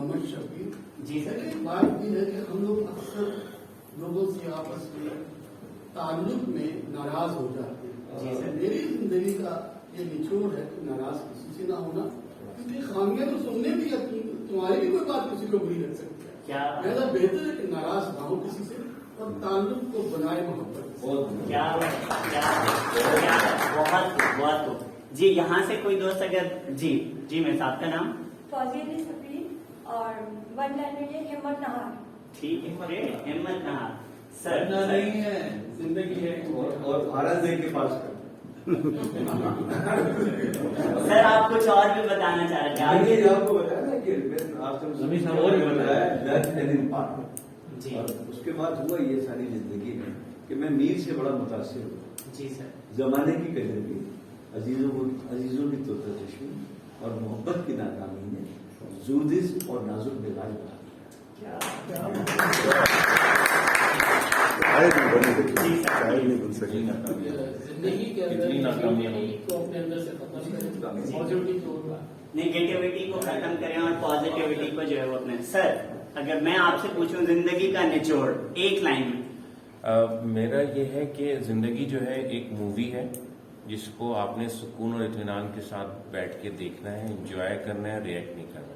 محمد شفیع. جی سر. ایک بات یہ ہے کہ ہم لوگ اکثر لوگوں سے آپس میں تعلق میں ناراض ہو جاتے ہیں. جی سر. میری زندگی کا یہ نچوڑ ہے کہ ناراض کسی سے نہ ہونا, کیونکہ خامیاں تو سننے بھی یا تمہاری بھی کوئی بات کسی کو بری لگ سکتی ہے. لہٰذا بہتر ہے کہ ناراض نہ ہو کسی سے اور تعلق کو بنائے محبت. بہت بہت. جی یہاں سے کوئی دوست اگر جی میں صاحب کا نام فوزیہ سفیر اور ون لائنر یہ ہمت نہار. ٹھیک ہے, ہمت نہار. سر نہیں ہے, زندگی ہے اور بھارت دیکھ کے پاس کر. سر آپ کچھ اور بھی بتانا چاہ رہے تھے. آپ کو بتایا نا کہ آپ جی اس کے بعد ہوا یہ ساری زندگی میں کہ میں میر سے بڑا متاثر ہوں. جی سر. زمانے کی کجروی, عزیزوں کی توتہ چشمی اور محبت کی ناکامی نے زودیز اور نازک مزاج بنا دیا. زندگی کے اندر کو اپنے اندر سے ختم کریں, پازیٹیوٹی کو نگیٹیوٹی کو ختم کریں اور پازیٹیوٹی کو جو ہے وہ اپنے. سر اگر میں آپ سے پوچھوں زندگی کا نچوڑ ایک لائن میں. میرا یہ ہے کہ زندگی جو ہے ایک مووی ہے جس کو آپ نے سکون اور اطمینان کے ساتھ بیٹھ کے دیکھنا ہے, انجوائے کرنا ہے, ریئیکٹ نہیں کرنا.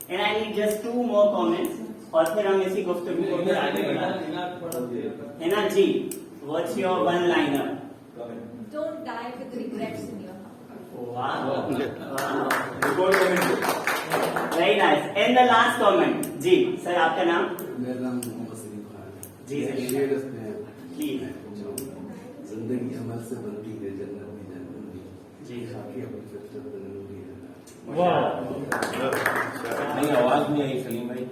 And I need just 2 more comments اور پھر ہم اسی گفتگو کو پھر آگے بڑھائیں. ہینا جی, what's your one liner? Don't die with regrets in your heart. Wow. Very nice. And the last comment. جی سر آپ کا نام. میرا نام محمد سلیم خان ہے. جی سر. Please. زندگی عمل سے بنتی ہے, جنت بھی جنت بھی. جی خاکی اپنی فطرت بنتی ہے. نہیں آواز نہیں آئی سلیم بھائی,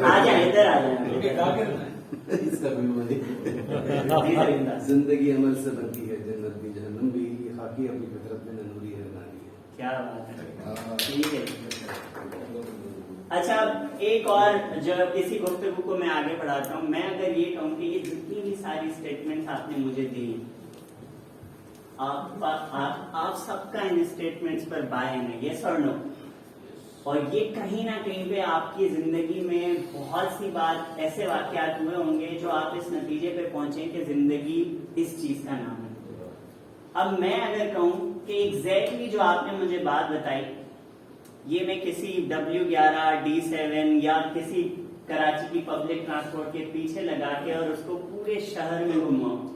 آ جائیں ادھر آ جائیں. اس کا بھی زندگی عمل سے بنتی ہے, جنت بھی جہنم بھی. یہ خاکی اپنی فطرت میں نوری ہے ناری ہے. کیا بات ہے. ٹھیک ہے. اچھا ایک اور جو اسی گفتگو کو میں آگے بڑھاتا ہوں. میں اگر یہ کہوں کہ یہ جتنی بھی ساری اسٹیٹمنٹ آپ نے مجھے دی, آپ سب کا ان اسٹیٹمنٹس پر بائیں ہیں, یس اور نو. اور یہ کہیں نہ کہیں پہ آپ کی زندگی میں بہت سی بات ایسے واقعات ہوئے ہوں گے جو آپ اس نتیجے پہ پہنچیں کہ زندگی اس چیز کا نام ہے. اب میں اگر کہوں کہ ایگزیکٹلی جو آپ نے مجھے بات بتائی, یہ میں کسی W11 D7 یا کسی کراچی کی پبلک ٹرانسپورٹ کے پیچھے لگا کے اور اس کو پورے شہر میں گھماؤں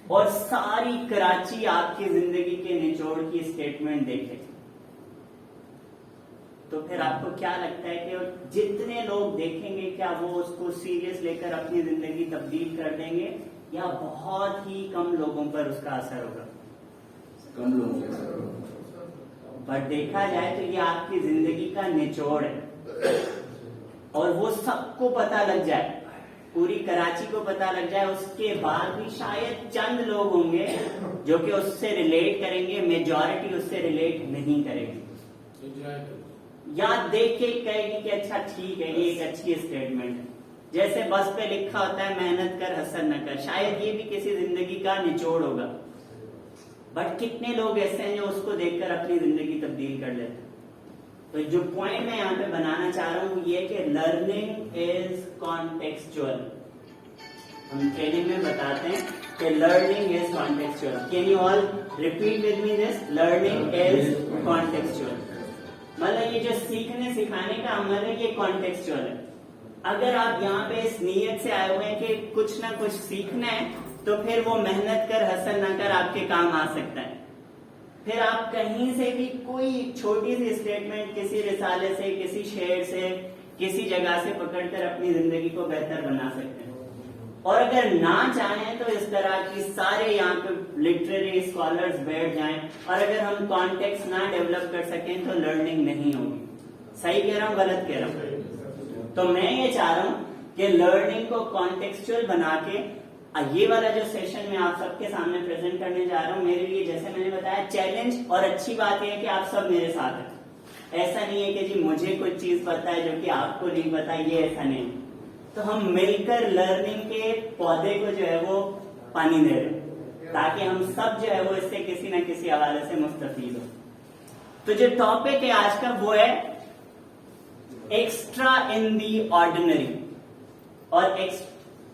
اور ساری کراچی آپ کی زندگی کے نچوڑ کی اسٹیٹمنٹ دیکھے, تو پھر آپ کو کیا لگتا ہے کہ جتنے لوگ دیکھیں گے کیا وہ اس کو سیریس لے کر اپنی زندگی تبدیل کر دیں گے, یا بہت ہی کم لوگوں پر اس کا اثر ہوگا؟ کم لوگوں کے اثر ہوگا. پر دیکھا جائے تو یہ آپ کی زندگی کا نچوڑ ہے اور وہ سب کو پتہ لگ جائے, پوری کراچی کو پتہ لگ جائے, اس کے بعد بھی شاید چند لوگ ہوں گے جو کہ اس سے ریلیٹ کریں گے, میجورٹی اس سے ریلیٹ نہیں کرے گی, یا دیکھ کے کہے گی کہ اچھا ٹھیک ہے یہ ایک اچھی اسٹیٹمنٹ ہے. جیسے بس پہ لکھا ہوتا ہے محنت کر حسد نہ کر, شاید یہ بھی کسی زندگی کا نچوڑ ہوگا. بٹ کتنے لوگ ایسے ہیں جو اس کو دیکھ کر اپنی زندگی تبدیل کر لیتے ہیں. تو جو پوائنٹ میں یہاں پہ بنانا چاہ رہا ہوں یہ کہ لرننگ از کانٹیکسچوئل. ہم ٹریننگ میں بتاتے ہیں کہ learning is contextual. Can you all repeat with me this? Learning is contextual. مطلب یہ جو سیکھنے سکھانے کا عمل ہے یہ کانٹیکسچوئل ہے. اگر آپ یہاں پہ اس نیت سے آئے ہوئے ہیں کہ کچھ نہ کچھ سیکھنا ہے تو پھر وہ محنت کر حسد نہ کر آپ کے کام آ سکتا ہے. پھر آپ کہیں سے بھی کوئی چھوٹی سی اسٹیٹمنٹ کسی رسالے سے, کسی شعر سے, کسی جگہ سے پکڑ کر اپنی زندگی کو بہتر بنا سکتے ہیں. اور اگر نہ چاہیں تو اس طرح کی سارے یہاں پہ لٹریری اسکالرز بیٹھ جائیں اور اگر ہم کانٹیکس نہ ڈیولپ کر سکیں تو لرننگ نہیں ہوگی. صحیح کہہ رہا ہوں غلط کہہ رہا ہوں؟ تو میں یہ چاہ رہا ہوں کہ لرننگ کو کانٹیکسچوئل بنا کے یہ والا جو سیشن میں آپ سب کے سامنے پریزنٹ کرنے جا رہا ہوں, میرے لیے جیسے میں نے بتایا چیلنج, اور اچھی بات یہ ہے کہ آپ سب میرے ساتھ ہیں. ایسا نہیں ہے کہ جی مجھے کچھ چیز پتا ہے جو کہ آپ کو نہیں پتا, یہ ایسا نہیں. تو ہم مل کر لرننگ کے پودے کو جو ہے وہ پانی دے رہے ہیں. تاکہ ہم سب جو ہے وہ اس سے کسی نہ کسی حوالے سے مستفید ہو. تو جو ٹاپک ہے آج کا وہ ہے ایکسٹرا ان دی آرڈینری. اور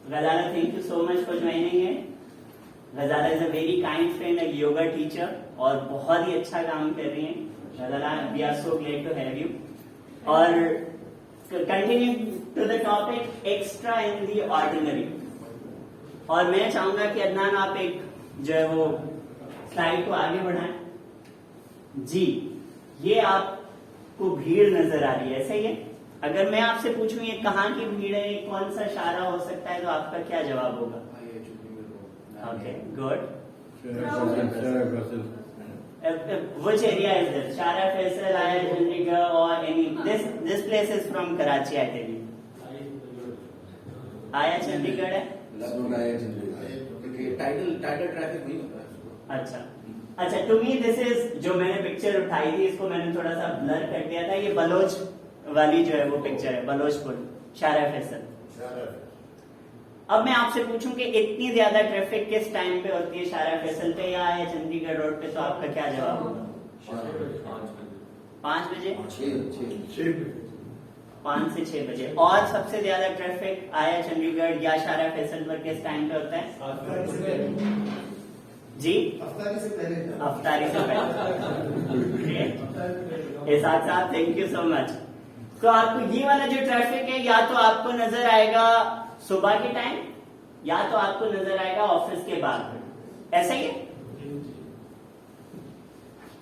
Ghazala, thank you so much for joining ہے. Ghazala is a very kind friend, ایک یوگا ٹیچر, اور بہت ہی اچھا کام کر رہی ہیں. Ghazala, we are so glad to have you. اور continue to the topic extra in the ordinary. اور میں چاہوں گا کہ عدنان آپ ایک جو ہے وہ سلائڈ کو آگے بڑھائیں. جی, یہ آپ کو بھیڑ نظر آ رہی ہے, صحیح ہے؟ اگر میں آپ سے پوچھوں یہ کہاں کی بھیڑ ہے, یہ کون سا اشارہ ہو سکتا ہے, تو آپ کا کیا جواب ہوگا؟ Okay, good. Which area is this? Shara Faisal, Aya Chandigarh, or any? This place is from Karachi, I tell you. Aya Chandigarh ہے. ٹائٹل ٹریفک نہیں ہوتا ہے. اچھا اچھا, ٹو می دس از, جو میں نے پکچر اٹھائی تھی اس کو میں نے تھوڑا سا بلر کر دیا تھا. یہ بلوچ والی جو ہے وہ پکچر ہے, بلوچ پور, شارع فیصل. اب میں آپ سے پوچھوں کہ اتنی زیادہ ٹریفک کس ٹائم پہ ہوتی ہے شارع فیصل پہ یا ہے چندی گڑھ روڈ پہ, تو آپ کا کیا جواب ہوگا؟ 5 بجے, 5 سے 6 بجے. اور سب سے زیادہ ٹریفک آیا چندی گڑھ یا شارع فیصل پر کس ٹائم پہ ہوتا ہے؟ جی, افطاری سے پہلے. احساس صاحب, تھینک یو سو مچ. تو آپ کو یہ والا جو ٹریفک ہے یا تو آپ کو نظر آئے گا صبح کے ٹائم, یا تو آپ کو نظر آئے گا آفس کے بعد, ایسا ہی ہے.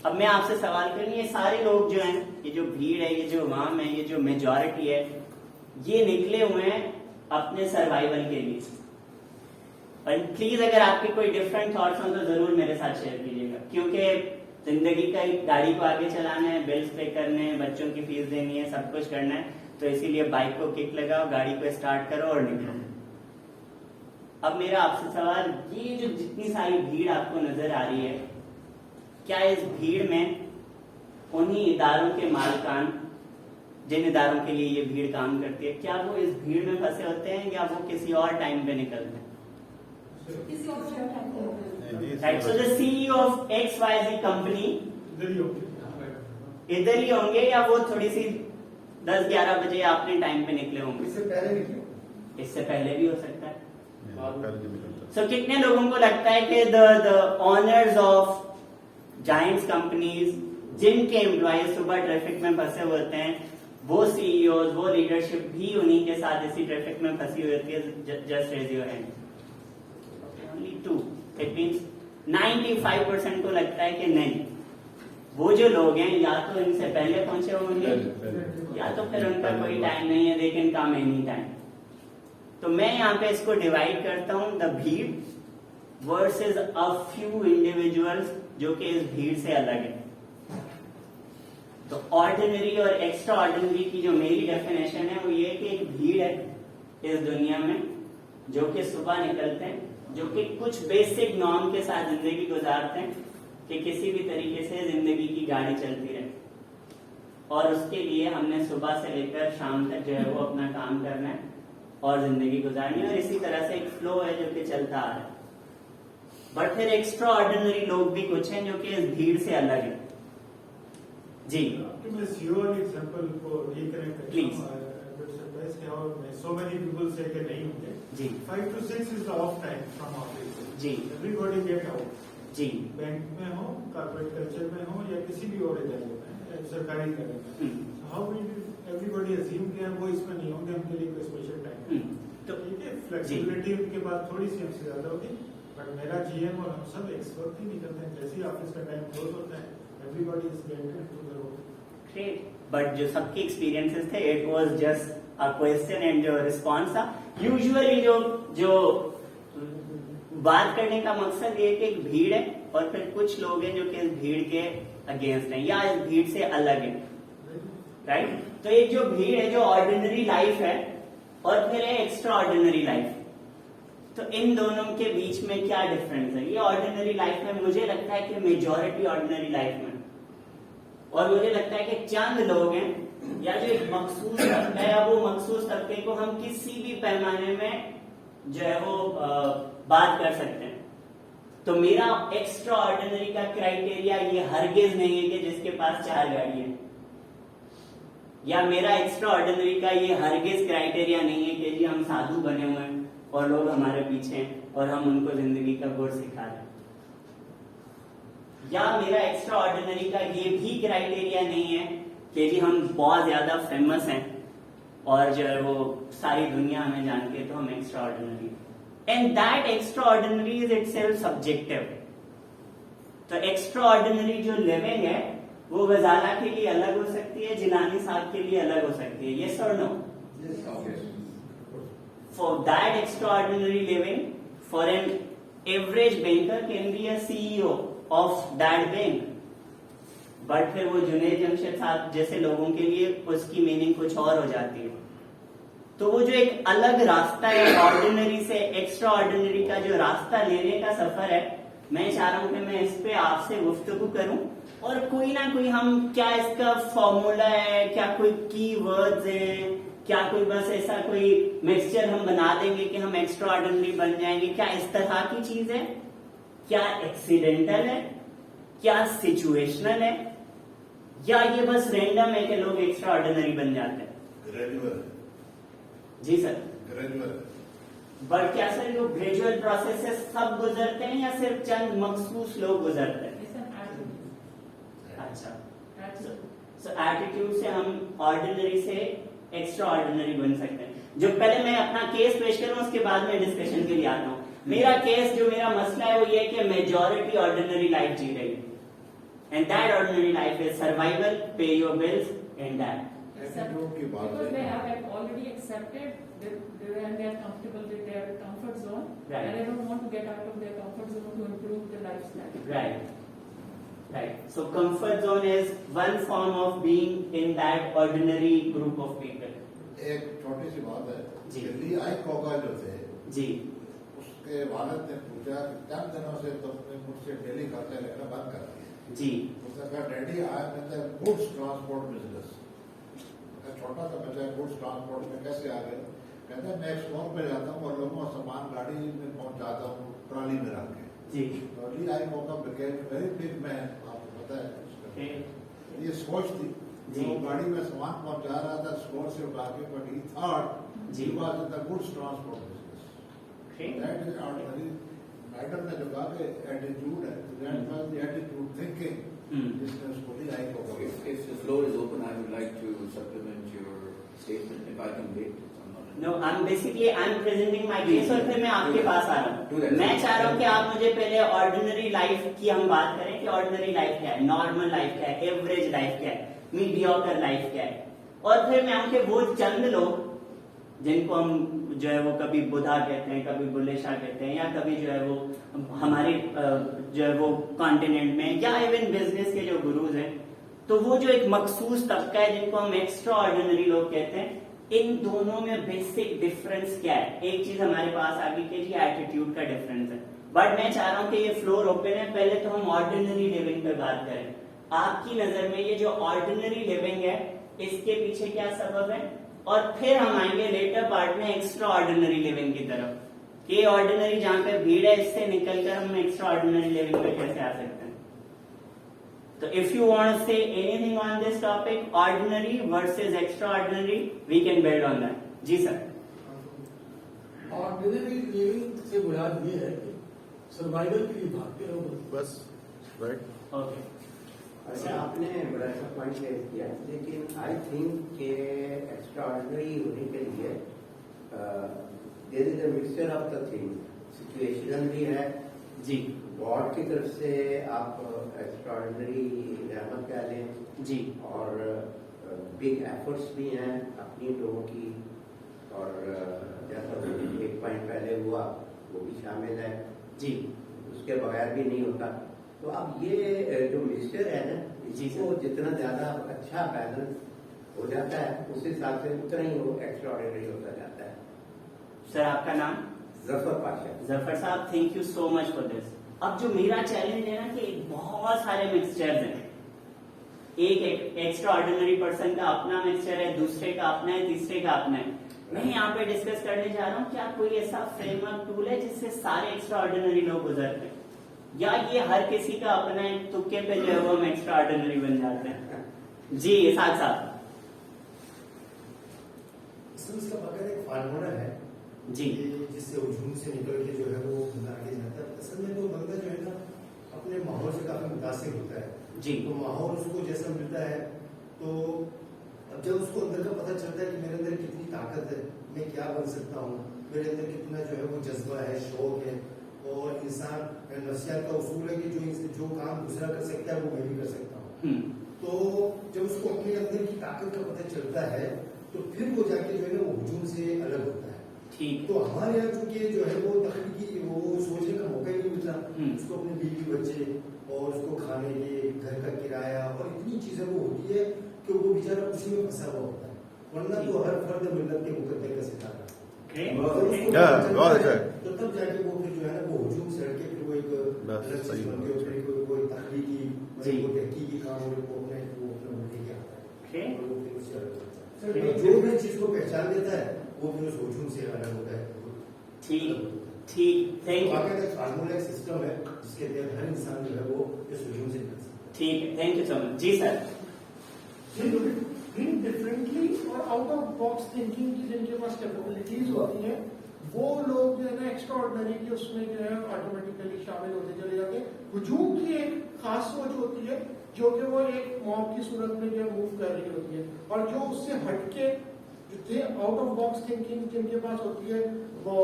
اب میں آپ سے سوال کروں, یہ سارے لوگ جو ہیں, یہ جو بھیڑ ہے, یہ جو عوام ہے, یہ جو میجورٹی ہے, یہ نکلے ہوئے ہیں اپنے سروائیول کے لیے. اور پلیز اگر آپ کے کوئی ڈفرینٹ تھاٹس ہوں تو ضرور میرے ساتھ شیئر کیجیے گا, کیونکہ زندگی کا گاڑی کو آگے چلانا ہے, بلز پے کرنے ہیں, بچوں کی فیس دینی ہے, سب کچھ کرنا ہے. تو اسی لیے بائک کو کک لگاؤ, گاڑی کو اسٹارٹ کرو اور نکلو. اب میرا آپ سے سوال, یہ جو جتنی ساری بھیڑ آپ کو نظر آ رہی ہے, کیا اس بھیڑ میں انہی اداروں کے مالکان جن اداروں کے لیے یہ بھیڑ کام کرتی ہے, کیا وہ اس بھیڑ میں پھنسے ہوتے ہیں یا وہ کسی اور ٹائم پہ نکلتے ہیں؟ Right, so the CEO of XYZ company ادھر ہی ہوں گے یا وہ تھوڑی سی 10-11 بجے آپ نے ٹائم پہ نکلے ہوں گے؟ اس سے پہلے بھی ہو سکتا ہے. سو کتنے لوگوں کو لگتا ہے کہ the owners of giants companies جن کے امپلائیز صبح ٹریفک میں پھنسے ہوتے ہیں, وہ سی ای اوز, وہ لیڈرشپ بھی انہی کے ساتھ اسی ٹریفک میں پھنسی ہوئی ہوتی ہے؟ Just raise your hand. Only 2. It means 95% کو لگتا ہے کہ نہیں, وہ جو لوگ ہیں یا تو ان سے پہلے پہنچے ہوں گے یا تو پھر ان کا کوئی ٹائم نہیں ہے, they can come any time. تو میں یہاں پہ اس کو ڈیوائڈ کرتا ہوں, دا بھیڑ ورسز a few individuals جو کہ اس بھیڑ سے الگ ہے. تو آرڈینری اور ایکسٹرا آرڈینری کی جو میری ڈیفینیشن ہے وہ یہ کہ ایک بھیڑ ہے اس دنیا میں جو کہ صبح نکلتے ہیں, جو کہ کچھ بیسک نارم کے ساتھ زندگی گزارتے ہیں کہ کسی بھی طریقے سے زندگی کی گاڑی چلتی رہے, اور اس کے لیے ہم نے صبح سے لے کر شام تک جو ہے وہ اپنا کام کرنا ہے اور زندگی گزارنی ہے, اور اسی طرح سے ایک فلو ہے جو کہ چلتا آ رہا ہے. بٹ پھر ایکسٹرا آرڈینری لوگ بھی کچھ ہیں جو کہ اس بھیڑ سے الگ ہیں. جی please. So many people say کہ نہیں ہوں گے. جی 5 to 6 is the off time from office. جی Everybody get out. جی بینک میں ہو, کارپوریٹ کلچر میں ہو, یا کسی بھی اور ادارے میں, سرکاری ادارے میں. How will everybody assume کہ وہ اس میں نہیں ہوں گے, ہم کے لیے کوئی اسپیشل ٹائم. تو ٹھیک ہے, فلیکسیبلٹی ان کے بعد تھوڑی سی ہم سے زیادہ ہوگی, بٹ میرا جی ایم اور ہم سب ایک وقت ہی نکلتے ہیں جیسے ہی آفس کا ٹائم کلوز ہوتا ہے. Everybody is getting to the road. Great. But جو سب کے ایکسپیرینسز تھے, it was just a question and جو رسپانس تھا. یوزلی جو بات کرنے کا مقصد یہ کہ ایک بھیڑ ہے اور پھر کچھ لوگ ہیں جو کہ اس بھیڑ کے اگینسٹ ہیں یا اس بھیڑ سے الگ ہیں, رائٹ. تو ایک جو بھیڑ ہے جو آرڈینری لائف ہے اور پھر ہے ایکسٹرا آرڈینری لائف. تو ان دونوں کے بیچ میں کیا ڈفرنس ہے؟ یہ آرڈینری لائف میں مجھے لگتا ہے کہ میجورٹی آرڈینری لائف میں, اور مجھے لگتا ہے کہ چند لوگ ہیں یا جو ایک مخصوص طبقہ ہے, وہ مخصوص طبقے کو ہم کسی بھی پیمانے میں جو ہے وہ بات کر سکتے ہیں. تو میرا ایکسٹرا آرڈینری کا کرائٹیریا یہ ہرگز نہیں ہے کہ جس کے پاس 4 گاڑی ہے، یا میرا ایکسٹرا آرڈینری کا یہ ہرگز کرائٹیریا نہیں ہے کہ جی ہم سادھو بنے ہوئے ہیں اور لوگ ہمارے پیچھے ہیں اور ہم ان کو زندگی کا گڑ سکھا رہے ہیں، یا میرا ایکسٹرا آرڈینری کا یہ بھی کرائٹیریا نہیں ہے کہ جی ہم بہت زیادہ فیمس ہیں اور جو ہے وہ ساری دنیا ہمیں جانتی ہے تو ہم extra ordinary, and that extra ordinary is it self subjective. تو ایکسٹرا آرڈینری جو لیونگ ہے وہ غزالہ کے لیے الگ ہو سکتی ہے، جیلانی صاحب کے لیے الگ ہو سکتی ہے. یس اور نو؟ For that extraordinary living, for an average banker can be a CEO of that bank. But پھر وہ جنید جمشید صاحب جیسے لوگوں کے لیے اس کی میننگ کچھ اور ہو جاتی ہے. تو وہ جو ایک الگ راستہ ہے آرڈینری سے ایکسٹرا آرڈینری کا جو راستہ لینے کا سفر ہے، میں چاہ رہا ہوں کہ میں اس پہ آپ سے گفتگو کروں اور کوئی نہ کوئی ہم کیا اس کا فارمولا ہے، کیا کوئی کی ورڈز ہیں، کیا کوئی بس ایسا کوئی مکسچر ہم بنا دیں گے کہ ہم ایکسٹرا آرڈینری بن جائیں گے، کیا اس طرح کی چیز ہے، کیا ایکسیڈنٹل ہے، کیا سچویشنل ہے، یا یہ بس رینڈم ہے کہ لوگ ایکسٹرا آرڈینری بن جاتے ہیں؟ گریجویل. جی سر. گریجویل. بٹ کیا سر جو گریجویل پروسیس سے سب گزرتے ہیں یا صرف چند مخصوص لوگ گزرتے ہیں؟ اچھا، سو ایٹیٹیوڈ سے ہم آرڈینری سے ایکسٹرا آرڈینری بن سکتے ہیں. جو پہلے میں اپنا کیس پیش کروں اس کے بعد میں ڈسکشن کے لیے آتا ہوں. میرا کیس جو میرا مسئلہ ہے وہ یہ کہ میجورٹی آرڈینری لائف جی رہی ہے، and that ordinary life is survival, pay your bills and that. Attitude کی بات Because they ہے. have already accepted and they are comfortable with their comfort zone, Right. and they don't want to get out of their comfort zone to improve their lifestyle. Right. Right. So comfort zone is one form of being in that ordinary group of people. ایک چھوٹی سی بات ہے. جی. دلی آئی Coca جو تھے جی. اس کے والد نے پوچھا کہ چند دنوں سے تم نے مجھ سے ڈیلی خرچہ لینا بند کر دیا. جی. اس نے کہا daddy I am in the goods transport business. چھوٹا سا بچہ گڈس ٹرانسپورٹ میں کیسے آ گئے؟ کہتے ہیں میں ایکسپورٹ پہ جاتا ہوں اور لوگوں کا سامان گاڑی میں پہنچاتا ہوں ٹرالی میں رکھ کے. جی. ڈلی آئی کوکا بیکیم ویری بگ مین. آپ کو پتا ہے یہ سوچ تھی. وہ گاڑی میں سامان پہنچا رہا تھا اسٹور سے اٹھا کے، but he thought he was in the goods transport business. That is ordinary. Madam نے جو کہا کہ ایٹیٹیوڈ ہے، that was the attitude thinking جس نے اس کو لی آئی کو. If the floor is open, I would like to supplement your statement if I can wait. No, I'm presenting my case اور پھر میں آپ کے پاس آ رہا ہوں. میں چاہ رہا ہوں کہ آپ مجھے پہلے آرڈینری لائف کی ہم بات کریں کہ آرڈینری لائف کیا ہے، نارمل لائف کیا ہے، ایوریج لائف کیا ہے، میڈیوکر لائف کیا ہے، اور پھر میں آؤں کہ وہ چند لوگ جن کو ہم جو ہے وہ کبھی بدھا کہتے ہیں، کبھی بلے شاہ کہتے ہیں، یا کبھی جو ہے وہ ہماری جو ہے وہ کانٹیننٹ میں یا ایون بزنس کے جو گروز ہیں، تو وہ جو ایک مخصوص طبقہ ہے جن کو ہم ایکسٹرا آرڈینری لوگ کہتے ہیں. ان دونوں میں بیسک ڈفرنس کیا ہے؟ ایک چیز ہمارے پاس آ گئی کہ جی ایٹیٹیوڈ کا ڈفرنس ہے. بٹ میں چاہ رہا ہوں کہ یہ فلور اوپن ہے. پہلے تو ہم آرڈینری لیونگ پہ بات کریں. آپ کی نظر میں یہ جو آرڈینری لیونگ ہے اس کے پیچھے کیا سبب ہے؟ اور پھر ہم آئیں گے لیٹر پارٹ میں ایکسٹرا آرڈینری لیونگ کی طرف کہ آرڈینری جہاں پہ بھیڑ ہے اس سے نکل کر ہم ایکسٹرا آرڈینری لیونگ پہ کیسے آ سکتے ہیں. So if you want to say anything on this topic, ordinary versus extraordinary, we can build on that. جی سر. آرڈینری لیونگ سے مراد یہ ہے کہ سروائیول کے لیے بھاگتے رہو بس. رائٹ. اوکے. اچھا آپ نے بڑا اچھا پوائنٹ ریز کیا، لیکن آئی تھنک کہ ایکسٹرا آرڈینری ہونے کے لیے there is a mixture of the thing. Situational بھی ہے جی. گاڈ کی طرف سے آپ ایکسٹرا آرڈینری رحمت کہہ لیں جی. اور بگ ایفرٹس بھی ہیں اپنی لوگوں کی، اور جیسا ایک پوائنٹ پہلے ہوا وہ بھی شامل ہے جی. اس کے بغیر بھی نہیں ہوتا. تو اب یہ جو مکسچر ہے نا جی وہ جتنا زیادہ اچھا بیلنس ہو جاتا ہے اس حساب سے اتنا ہی وہ ایکسٹرا آرڈینری ہوتا جاتا ہے. سر آپ کا نام؟ ظفر پاشا. ظفر صاحب thank you so much for this. اب جو میرا چیلنج ہے نا کہ بہت سارے مکسچرز ہیں. ایک ایکسٹرا آرڈینری پرسن کا اپنا مکسچر ہے، دوسرے کا اپنا ہے، تیسرے کا اپنا ہے. میں یہاں پہ ڈسکس کرنے جا رہا ہوں کیا کوئی ایسا فریم ورک ٹول ہے جس سے سارے ایکسٹرا آرڈینری لوگ گزرتے ہیں؟ یا یہ ہر کسی کا اپنا ایک تکے پہ جو ہے وہ ہم ایکسٹرا آرڈینری بن جاتے ہیں؟ جی اسحاق صاحب. اس کا بغیر ایک فارمولا ہے جی جس سے ہجوم سے نکل کے جو ہے وہ بندہ آگے جاتا ہے. اصل میں وہ بندہ جو ہے نا اپنے ماحول سے کافی متاثر ہوتا ہے. جی تو ماحول اس کو جیسا ملتا ہے تو اب جب اس کو اندر کا پتہ چلتا ہے کہ میرے اندر کتنی طاقت ہے, میں کیا بن سکتا ہوں, میرے اندر کتنا جو ہے وہ جذبہ ہے, شوق ہے, اور انسان نفسیات کا اصول ہے کہ جو کام دوسرا کر سکتا ہے وہ میں بھی کر سکتا ہوں. تو جب اس کو اپنے اندر کی طاقت کا پتہ چلتا ہے تو پھر وہ جا کے جو ہے نا وہ ہجوم سے الگ ہوتا ہے. تو ہمارے یہاں چونکہ جو ہے وہ تخلیقی وہ سوچنے کا موقع ہی نہیں ملتا. اس کو اپنے بیوی بچے اور اس کو کھانے کے گھر کا کرایہ اور اتنی چیزیں وہ ہوتی ہے کہ وہ بیچارہ اسی میں پھنسا ہوا ہوتا ہے. ورنہ تو ہر فرد ملت کے مقدمے کا ستارہ تو تب جا کے وہ پھر جو ہے نا وہ ہجوم سے ہٹ کے پھر وہ ایک کوئی تخلیقی تحقیقی کام وہ اپنے ملک کے آتا ہے اور وہ پھر اس سے الگ ہوتا ہے. جو بھی چیز کو پہچان دیتا ہے وہ پھر اس ہجوم سے الگ ہوتا ہے. ٹھیک واقعی ایک فارمولا ایک سسٹم ہے جس کے تحت ہر انسان جو ہے وہ اس ہجوم سے نکل سکتا ہے. ٹھیک ہے, تھینک یو سو مچ. جی سر. تھنک ڈفرینٹلی اور آؤٹ آف باکس تھنکنگ کی جن کے پاس کیپیبلٹیز ہوتی ہیں وہ لوگ جو ہے نا ایکسٹرا آرڈنری کے اس میں جو ہے آٹومیٹیکلی شامل ہوتے چلے جاتے ہیں. ہجوم کی ایک خاص سوچ ہوتی ہے جو کہ وہ ایک موب کی صورت میں جو ہے موو کر رہی ہوتی ہے, اور جو اس سے ہٹ کے آؤٹ آف باکس تھنکنگ جن کے پاس ہوتی ہے وہ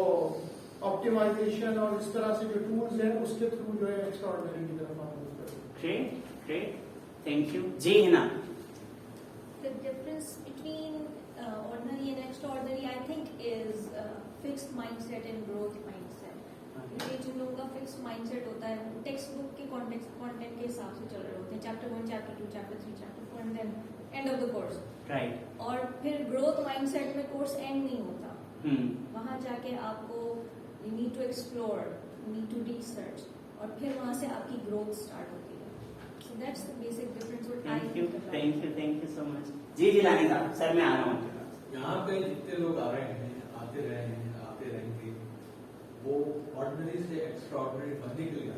آپٹیمائزیشن اور اس طرح سے جو ٹولز ہیں اس کے تھرو جو ہے ایکسٹرا آرڈنری کی طرف موو کرتے ہیں. Thank you. جی ہنا. The difference between ordinary and extraordinary, I think, is fixed mindset and growth mindset. یہ جن لوگوں کا فکس مائنڈ سیٹ ہوتا ہے ٹیکسٹ بک کے کانٹینٹ کے حساب سے چل رہے ہوتے ہیں, chapter 1, chapter 2, chapter 3, chapter 4 and then end of the course. Right. اور پھر گروتھ مائنڈ سیٹ میں کورس اینڈ نہیں ہوتا. وہاں جا کے آپ کو you need to explore, you need to research, اور پھر وہاں سے آپ کی گروتھ اسٹارٹ ہوتی ہے. So that's the basic difference. Thank you so much. جی رانی صاحب, سر میں آ رہا ہوں. یہاں پہ جتنے لوگ آ رہے ہیں, آتے رہے ہیں, آتے رہیں گے, وہ آرڈنری سے ایکسٹرا آرڈنری بننے کے لیے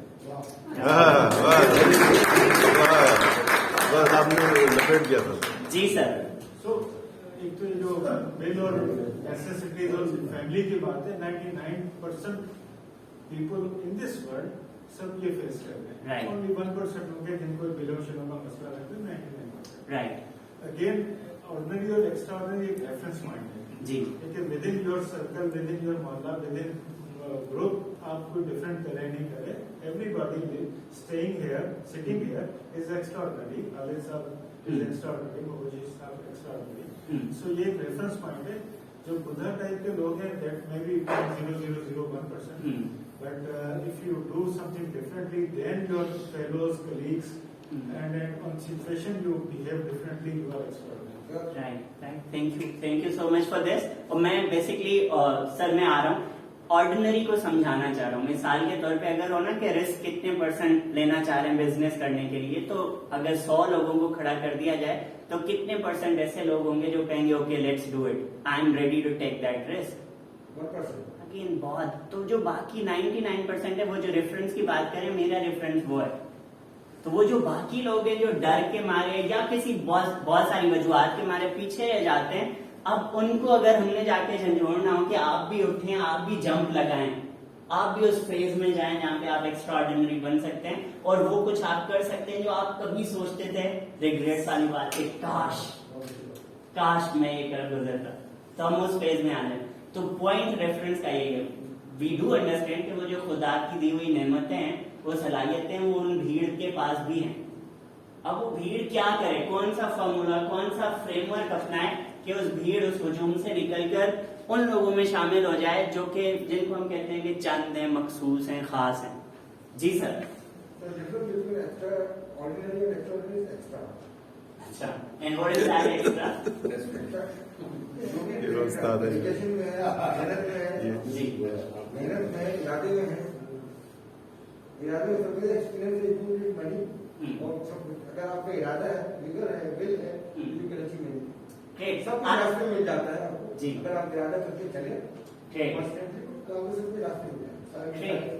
جی سر. سو ایک تو جو بل اور نیسیسٹیز اور فیملی کی بات ہے, 99% پیپل ان دس ورلڈ سب یہ فیس کر رہے ہیں. اونلی 1% ہوں گے جن کو بلوں شلوں کا مسئلہ رہتا ہے. 99%. رائٹ. اگین آرڈنری اور ایکسٹرا آرڈنری ایک ریفرنس مائنڈ ہے. جی. لیکن within your circle, within your محلہ, ود ان گروپ آپ کوئی ڈفرینٹ کرے نہیں کرے, everybody staying here, sitting here is extra ordinary. Khalid صاحب از ایکسٹرا آرڈنری, مہوجی صاحب ایکسٹرا آرڈنری. سو یہ ایک ریفرنس پوائنٹ ہے. جو بدھا ٹائپ کے لوگ ہیں that may be 0.0001%. But if you do something differently than your fellows, colleagues, and on situation you behave differently, you are extraordinary. Right. Thank you so much for this. اور میں basically سر میں آ رہا ہوں, ordinary کو سمجھانا چاہ رہا ہوں. مثال کے طور پہ اگر ہو نا کہ رسک کتنے % لینا چاہ رہے ہیں بزنس کرنے کے لیے, تو اگر 100 لوگوں کو کھڑا کر دیا جائے تو کتنے % ایسے لوگ ہوں گے جو کہیں گے okay let's do it, I am ready to take that risk. 1%. بہت. تو جو باقی 99% ہے وہ جو ریفرنس کی بات کریں, میرا ریفرنس وہ ہے. تو وہ جو باقی لوگ ہیں جو ڈر کے مارے یا کسی بہت ساری وجوہات کے مارے پیچھے رہ جاتے ہیں, اب ان کو اگر ہم نے جا کے جھنجھوڑنا ہو کہ آپ بھی اٹھیں, آپ بھی جمپ لگائیں, آپ بھی اس فیز میں جائیں جہاں پہ آپ ایکسٹرا آرڈنری بن سکتے ہیں, اور وہ کچھ آپ کر سکتے ہیں جو آپ کبھی سوچتے تھے ریگریٹس والی بات کہ کاش میں یہ کر گزرتا, تو ہم اس فیز میں آ جائیں. تو پوائنٹ ریفرنس کا یہ ہے, وی ڈو انڈرسٹینڈ کہ وہ جو خدا کی دی ہوئی نعمتیں ہیں, وہ صلاحیتیں, وہ ان بھیڑ کے پاس بھی ہیں. اب وہ بھیڑ کیا کرے, کون سا فارمولا, کون سا فریم ورک اپنائے کہ اس بھیڑ, اس ہجوم سے نکل کر ان لوگوں میں شامل ہو جائے جو کہ جن کو ہم کہتے ہیں کہ چند ہیں, مخصوص ہیں, خاص ہیں. جی سر. اچھا, and what is that extra? Education میں ہے, محنت میں ہے, محنت میں ارادے میں ہے, ارادے میں سب کے ایکسپیرینس ہے, منی, اور سب اگر آپ کا ارادہ ہے, ویگر ہے, ول ہے, یو کین اچیو منی. سب راستے مل جاتا ہے آپ کو. اگر آپ ارادہ کر کے چلے تو آپ کو سب راستے مل جائیں.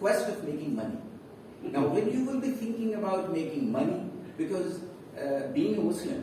quest of making money. Now when you will be thinking about making money, because being a Muslim,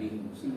being Muslim,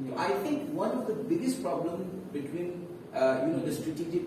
So I think one of the biggest problem between the strategic,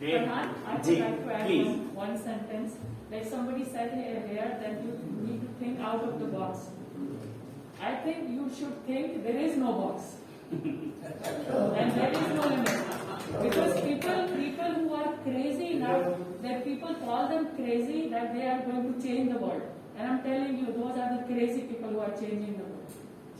Great. But I would like to add one sentence. Like somebody said here that you need to think out of the box. I think you should think there is no box. And there is no limit. Because people who are crazy enough, that people call them crazy, that they are going to change the world. And I'm telling you, those are the crazy people who are changing the world.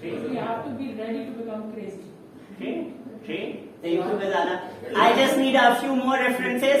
So you have to be ready to become crazy. Great. Thank you Gazala. I just need a few more references.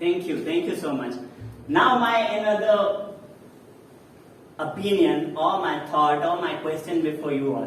Thank you so much. Now my another opinion or my thought or my question before you all,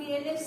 fearless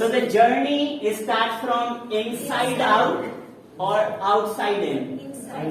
So the journey starts from inside out or outside in? Inside.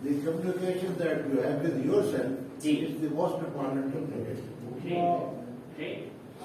The communication that you have with yourself is the most important communication.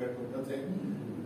get nothing।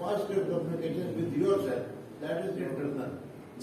positive communication with yourself, that is internal।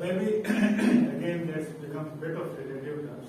maybe again that's become bit of relative terms।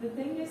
The thing is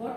what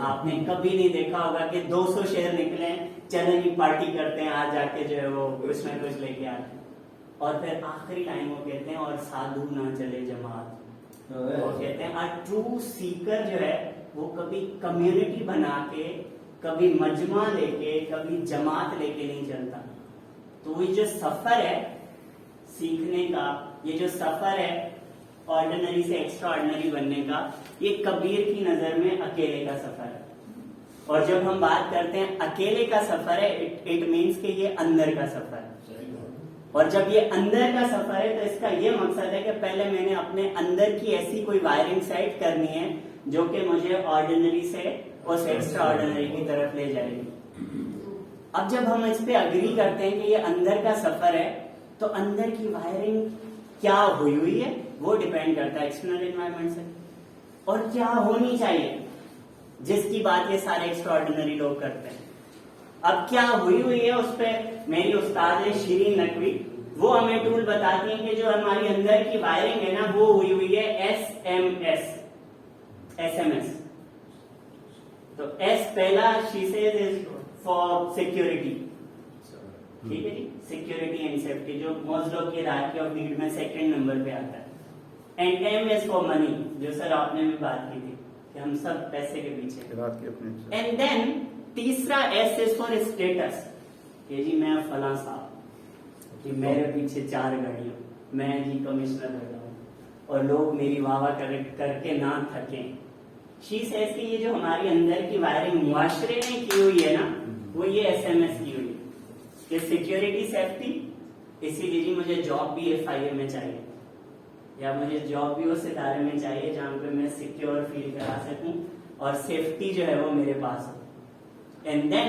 آپ نے کبھی نہیں دیکھا ہوگا کہ 200 share نکلے چلیں جی party کرتے ہیں، آج جا کے جو ہے وہ کچھ نہ کچھ لے کے آتے ہیں، اور پھر آخری لائن وہ کہتے ہیں اور سادھو نہ چلے جماعت. وہ کہتے ہیں ٹرو سیکر جو ہے وہ کبھی کمیونٹی بنا کے، کبھی مجمع لے کے، کبھی جماعت لے کے نہیں چلتا. تو یہ جو سفر ہے سیکھنے کا، یہ جو سفر ہے آرڈینری سے ایکسٹرا آرڈینری بننے کا، یہ کبیر کی نظر میں اکیلے کا سفر ہے. اور جب ہم بات کرتے ہیں اکیلے کا سفر ہے، اٹ مینس کہ یہ اندر کا سفر ہے. اور جب یہ اندر کا سفر ہے تو اس کا یہ مقصد ہے کہ پہلے میں نے اپنے اندر کی ایسی کوئی وائرنگ سیٹ کرنی ہے جو کہ مجھے آرڈینری سے اس ایکسٹرا آرڈینری کی طرف لے جائے گی. اب جب ہم اس پہ اگری کرتے ہیں کہ یہ اندر کا سفر ہے تو اندر کی وائرنگ کیا ہوئی ہے وہ ڈیپینڈ کرتا ہے ایکسٹرنل انوائرمنٹ سے، اور کیا ہونی چاہیے جس کی بات یہ سارے ایکسٹرا آرڈینری لوگ کرتے ہیں. اب کیا ہوئی ہے اس پہ میری استاد شیرین نقوی وہ ہمیں ٹول بتاتی ہیں کہ جو ہماری اندر کی وائرنگ ہے نا وہ ہوئی ہے ایس ایم ایس. تو ایس پہلا she says is for security, ٹھیک ہے جی، سیکورٹی اینڈ سیفٹی، جو موزلو کی ہائرارکی آف نیڈ میں سیکنڈ نمبر پہ آتا ہے. And M is for money, جو سر آپ نے بھی بات کی تھی کہ ہم سب پیسے کے پیچھے. اینڈ دین تیسرا ایس از فار اسٹیٹس، کہ جی میں فلاں صاحب، کہ میرے پیچھے 4 گاڑیاں، میں جی کمشنر رہتا ہوں اور لوگ میری واہ واہ کر کے نہ تھکیں. شی سیز کہ یہ جو ہماری اندر کی وائرنگ معاشرے نے کی ہوئی ہے نا وہ یہ ایس ایم ایس کی ہوئی ہے کہ سیکورٹی سیفٹی، اسی لیے جی مجھے جاب بھی FIA میں چاہیے، یا مجھے جاب بھی اس ادارے میں چاہیے جہاں پہ میں سیکیور فیل کرا سکوں اور سیفٹی جو ہے وہ میرے پاس ہو. And then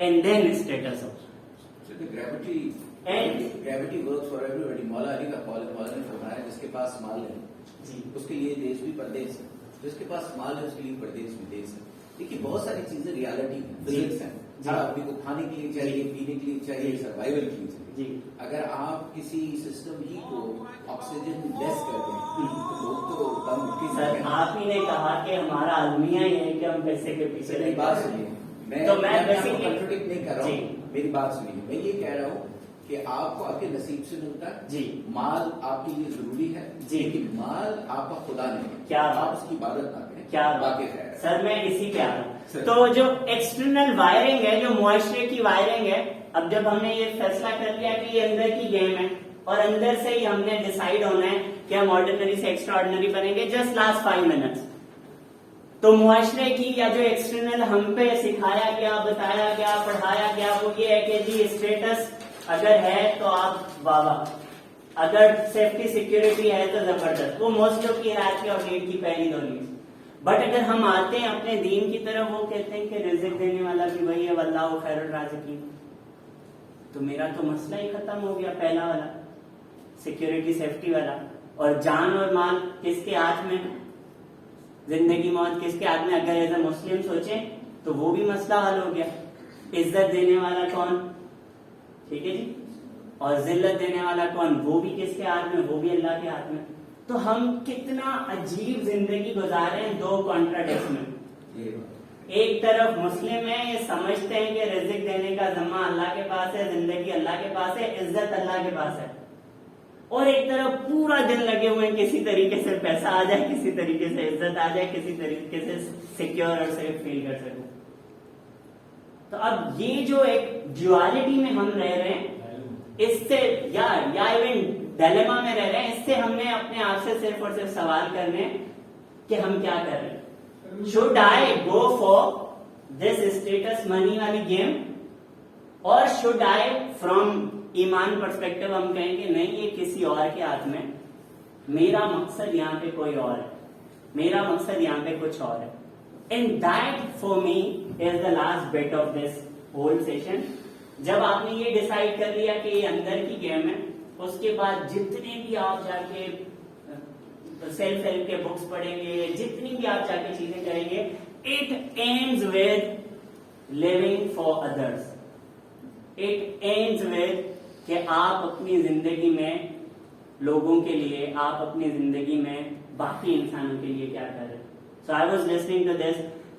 and then status also. So the gravity works for everybody. مولا علی کا قول نے فرمایا جس کے پاس مال ہے اس کے لیے دیش بھی پردیس ہے، جس کے پاس مال ہے اس کے لیے پردیس بھی دیش ہے. دیکھیے بہت ساری چیزیں ریالٹی فزکس ہیں. ہر آدمی کو کھانے کے لیے چاہیے، پینے کے لیے چاہیے، سروائیول کے لیے چاہیے. اگر آپ کسی سسٹم ہی کو آکسیجن لیس کر دیں تو لوگ تو دم. سر آپ ہی نے کہا کہ ہمارا المیہ یہ ہے کہ ہم پیسے کے پیچھے. میری بات سنیے، میں کنٹروڈکٹ نہیں کر رہا ہوں، میری بات سنیے. میں یہ کہہ رہا ہوں کہ آپ کو آپ کے نصیب سے ملتا ہے جی، مال آپ کے لیے ضروری ہے جی، لیکن مال آپ کا خدا نہیں، کیا آپ اس کی عبادت نہ کریں. کیا واقف ہے سر، میں اسی پہ آ رہا ہوں. تو جو ایکسٹرنل وائرنگ ہے، جو معاشرے کی وائرنگ ہے، اب جب ہم نے یہ فیصلہ کر لیا کہ یہ اندر کی گیم ہے اور اندر سے ہی ہم نے ڈیسائیڈ ہونا ہے کہ ہم آرڈینری سے ایکسٹرا آرڈینری بنیں گے. جسٹ لاسٹ 5 منٹس تو معاشرے کی یا جو ایکسٹرنل ہم پہ سکھایا گیا، بتایا گیا، پڑھایا گیا وہ یہ ہے کہ جی اسٹیٹس اگر ہے تو آپ واہ، اگر سیفٹی سیکورٹی ہے تو زبردست. وہ موسٹوں کی ہائرارکی اور نیڈ کی پہلی 2 نیڈ. بٹ اگر ہم آتے ہیں اپنے دین کی طرف، وہ کہتے ہیں کہ رزق دینے والا بھی وہی ہے، واللہ خیر الرازقین. تو میرا تو مسئلہ ہی ختم ہو گیا، پہلا والا سیکورٹی سیفٹی والا. اور جان اور مال کس کے ہاتھ میں، زندگی موت کس کے ہاتھ میں. اگر ایز اے مسلم سوچیں تو وہ بھی مسئلہ حل ہو گیا. عزت دینے والا کون، ٹھیک ہے جی، اور ذلت دینے والا کون، وہ بھی کس کے ہاتھ میں، وہ بھی اللہ کے ہاتھ میں. تو ہم کتنا عجیب زندگی گزارے ہیں 2 کانٹراڈکٹس میں. ایک طرف مسلم ہیں، یہ سمجھتے ہیں کہ رزق دینے کا ذمہ اللہ کے پاس ہے، زندگی اللہ کے پاس ہے، عزت اللہ کے پاس ہے. اور ایک طرف پورا دن لگے ہوئے ہیں کسی طریقے سے پیسہ آ جائے، کسی طریقے سے عزت آ جائے، کسی طریقے سے سیکیور اور سیف فیل کر سکوں. تو اب یہ جو ایک ڈیوالٹی میں ہم رہ رہے ہیں، اس سے یا ایون ڈائلیما میں رہ رہے ہیں، اس سے ہم نے اپنے آپ سے صرف اور صرف سوال کرنے کہ ہم کیا کر رہے ہیں. Should I go for this status money والی گیم، اور should I from ایمان پرسپیکٹو ہم کہیں کہ نہیں یہ کسی اور کے ہاتھ میں، میرا مقصد یہاں پہ کوئی اور ہے، میرا مقصد یہاں پہ کچھ اور ہے. And that for me is the last bit of this whole session. جب آپ نے یہ ڈیسائیڈ کر لیا کہ یہ اندر کی گیم ہے، اس کے بعد جتنے بھی آپ جا کے سیلف ہیلپ کے بکس پڑھیں گے، جتنی بھی آپ جا کے چیزیں کریں گے، it ends with living for others. It ends with کہ آپ اپنی زندگی میں لوگوں کے لیے، آپ اپنی زندگی میں باقی انسانوں کے لیے کیا کر رہے ہیں. So I was listening to this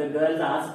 the girls asked,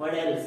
what else?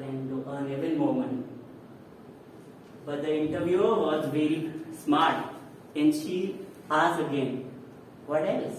then to earn even more money. But the interviewer was very smart and she asked again, what else?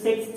6th